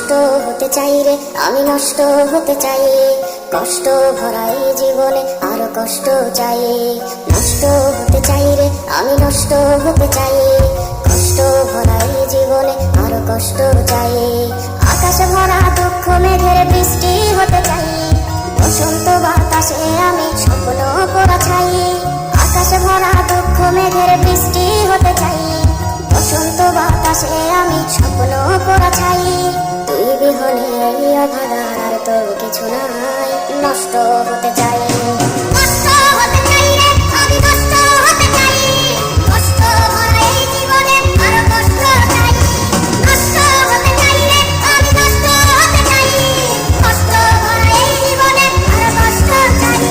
নষ্ট হতে চাই রে, আমি নষ্ট হতে চাই। কষ্ট ভরা এই জীবনে আরো কষ্ট চাই। নষ্ট হতে চাই রে, আমি নষ্ট হতে চাই। কষ্ট ভরা এই জীবনে আরো কষ্ট চাই। আকাশ ভরা দুঃখ মেঘের বৃষ্টি হতে চাই। বসন্ত বাতাসে আমি স্বপ্ন পড়া চাই। আকাশ ভরা দুঃখ মেঘের বৃষ্টি হতে চাই। বসন্ত বাতাসে আমি স্বপ্ন পড়া চাই। তুই বিহনে এই অভাগার আর তো কিছু নাই। নষ্ট হতে চাই, নষ্ট হতে চাই রে, আমি নষ্ট হতে চাই। কষ্ট ভরা এই জীবনে আরো কষ্ট চাই। নষ্ট হতে চাই রে, আমি নষ্ট হতে চাই। কষ্ট ভরা এই জীবনে আরো কষ্ট চাই।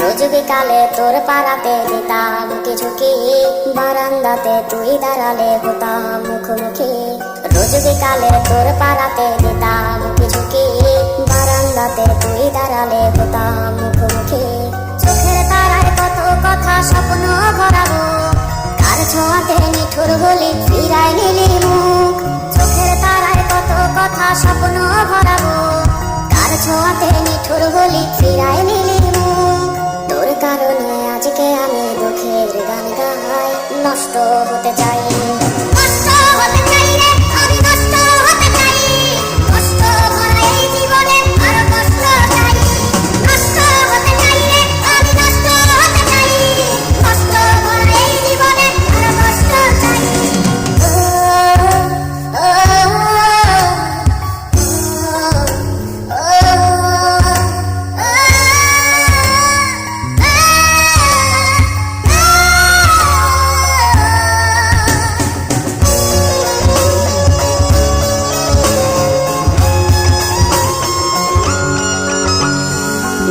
রোজ বিকালে তোর পাড়াতে দিতাম ঝুঁকি, বারান্দাতে তুই দাঁড়ালে হতাম মুখোমুখি। রোজ বিকালে তোর পাড়াতে দিতাম ঝুঁকি, বারান্দাতে তুই দাঁড়ালে হতাম মুখোমুখি। চোখের তারায় কত কথা স্বপ্ন ভরাবো, কার ছোঁয়াতে নিঠুর হলি ফিরায় নিলি মুখ। চোখের তারায় কত কথা স্বপ্ন ভরাবো, কার ছোঁয়াতে নিঠুর হলি ফিরায় নিলি মুখ। তোর কারণে আজকে আমি দুঃখের গান গাই। নষ্ট হতে চাই, নষ্ট হতে চাই রে, আমি নষ্ট হতে চাই। কষ্ট ভরা এই জীবনে আরো কষ্ট চাই। নষ্ট হতে চাই রে, আমি নষ্ট হতে চাই। কষ্ট ভরা এই জীবনে আরো কষ্ট চাই।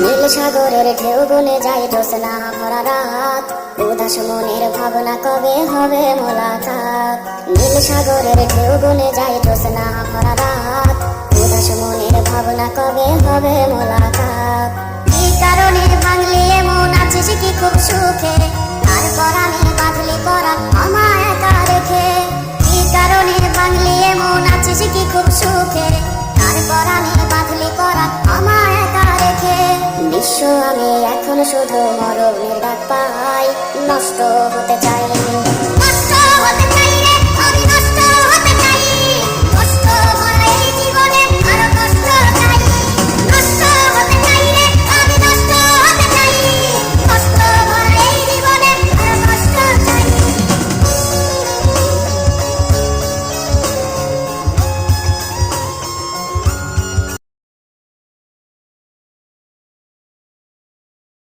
নীল সাগরের ঢেউ গুনে যায় জ্যোৎস্না ভরা রাত। উদাস মনের ভাবনা কবে হবে মোলাকাত। নীল সাগরের ঢেউ গুনে যায় জ্যোৎস্না ভরা রাত। উদাস মনের ভাবনা কবে হবে মোলাকাত। কি কারণে ভাঙলি এমন আছিস কি খুব সুখে, আর পরাণে বাঁধলি পরা আমায় একা রেখে। কি কারণে ভাঙলি এমন আছিস কি খুব সুখে, আর পরাণে বাঁধলি পরা আমায় একা রেখে। বিশ্ব আমি এখন শুধু মরণের ডাক পাই। নষ্ট হতে চাই, নষ্ট হতে চাই।